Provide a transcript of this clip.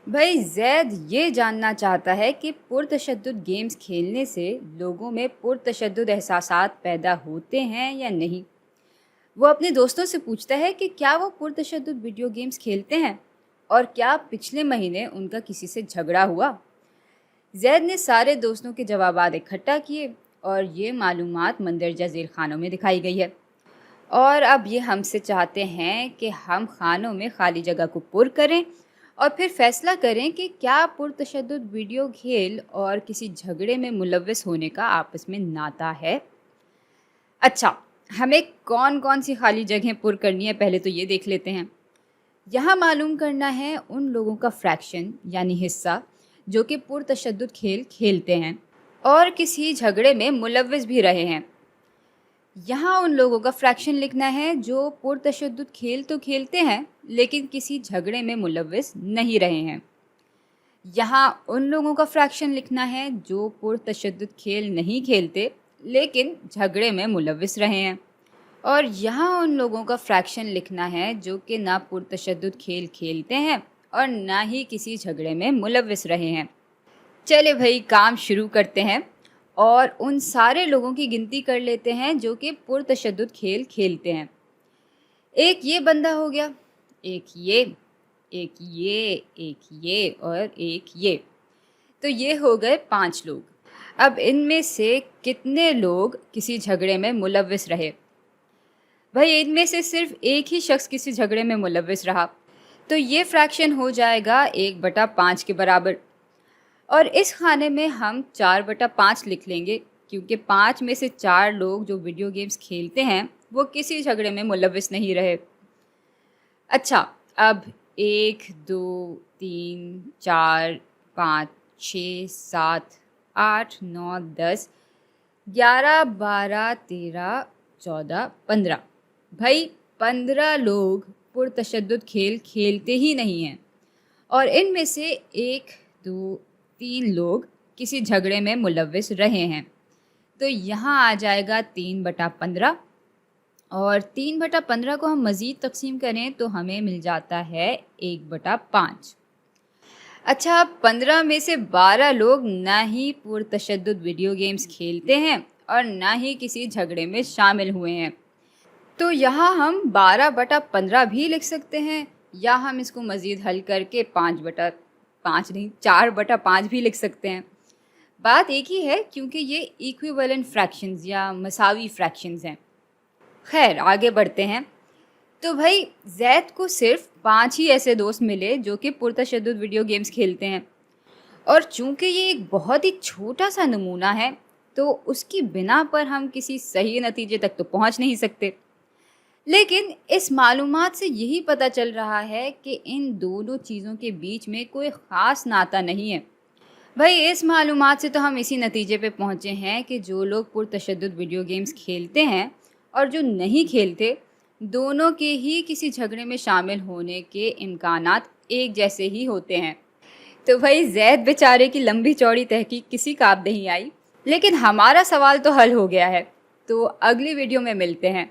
भाई ज़ैद ये जानना चाहता है कि पुरतशद्दुद गेम्स खेलने से लोगों में पुरतशद्दुद एहसासात पैदा होते हैं या नहीं। वो अपने दोस्तों से पूछता है कि क्या वो पुरतशद्दुद वीडियो गेम्स खेलते हैं और क्या पिछले महीने उनका किसी से झगड़ा हुआ। ज़ैद ने सारे दोस्तों के जवाबात इकट्ठा किए और ये मालूमात मंदरजा ज़ेल खानों में दिखाई गई है। और अब ये हमसे चाहते हैं कि हम खानों में खाली जगह को पुर करें और फिर फैसला करें कि क्या पुरतशद्दुद वीडियो खेल और किसी झगड़े में मुलव्वस होने का आपस में नाता है। अच्छा, हमें कौन कौन सी खाली जगहें पुर करनी है पहले तो ये देख लेते हैं। यहाँ मालूम करना है उन लोगों का फ्रैक्शन यानी हिस्सा जो कि पुरतशद्दुद खेल खेलते हैं और किसी झगड़े में मुलव्वस भी रहे हैं। यहाँ उन लोगों का फ्रैक्शन लिखना है जो पुरतशद्दुद खेल तो खेलते हैं लेकिन किसी झगड़े में मुलव्वस नहीं रहे हैं। यहाँ उन लोगों का फ्रैक्शन लिखना है जो पुरतशद्दुद खेल नहीं खेलते लेकिन झगड़े में मुलव्वस रहे हैं। और यहाँ उन लोगों का फ्रैक्शन लिखना है जो कि ना पुरतशद्दुद खेल खेलते हैं और ना ही किसी झगड़े में मुलव्वस रहे हैं। चले भाई, काम शुरू करते हैं और उन सारे लोगों की गिनती कर लेते हैं जो कि पुरतशद्दुद खेल खेलते हैं। एक ये बंदा हो गया, एक ये, एक ये, एक ये और एक ये। तो ये हो गए 5 लोग। अब इनमें से कितने लोग किसी झगड़े में मुलव्वस रहे। भाई इनमें से सिर्फ एक ही शख्स किसी झगड़े में मुलव्वस रहा, तो ये फ्रैक्शन हो जाएगा 1/5 के बराबर। और इस खाने में हम 4/5 लिख लेंगे क्योंकि 5 में से 4 लोग जो वीडियो गेम्स खेलते हैं वो किसी झगड़े में मुलव्वस नहीं रहे। अच्छा, अब 1 2 3 4 5 6 7 8 9 10 11 12 13 14 15। भाई 15 लोग पुरतशद्दुद खेल खेलते ही नहीं हैं और इनमें से 1 2 3 लोग किसी झगड़े में मुलव्वस रहे हैं। तो यहाँ आ जाएगा 3/15 और 3/15 को हम मज़ीद तकसीम करें तो हमें मिल जाता है 1/5। अच्छा, 15 में से 12 लोग ना ही पुरतशद्दुद वीडियो गेम्स खेलते हैं और ना ही किसी झगड़े में शामिल हुए हैं। तो यहाँ हम 12/15 भी लिख सकते हैं या हम इसको मज़ीद हल करके 5/5 नहीं 4/5 भी लिख सकते हैं। बात एक ही है क्योंकि ये इक्विवेलेंट फ्रैक्शंस या मसावी फ्रैक्शंस हैं। खैर, आगे बढ़ते हैं। तो भाई ज़ैद को सिर्फ 5 ही ऐसे दोस्त मिले जो कि पुरतशद्दुद वीडियो गेम्स खेलते हैं और चूँकि ये एक बहुत ही छोटा सा नमूना है तो उसकी बिना पर हम किसी सही नतीजे तक तो पहुँच नहीं सकते। लेकिन इस मालूमात से यही पता चल रहा है कि इन दोनों चीज़ों के बीच में कोई ख़ास नाता नहीं है। भाई इस मालूमात से तो हम इसी नतीजे पे पहुँचे हैं कि जो लोग पुरतशद्दुद वीडियो गेम्स खेलते हैं और जो नहीं खेलते, दोनों के ही किसी झगड़े में शामिल होने के इम्कानात एक जैसे ही होते हैं। तो भाई ज़ैद बेचारे की लंबी चौड़ी तहकीक किसी काम नहीं आई, लेकिन हमारा सवाल तो हल हो गया है। तो अगली वीडियो में मिलते हैं।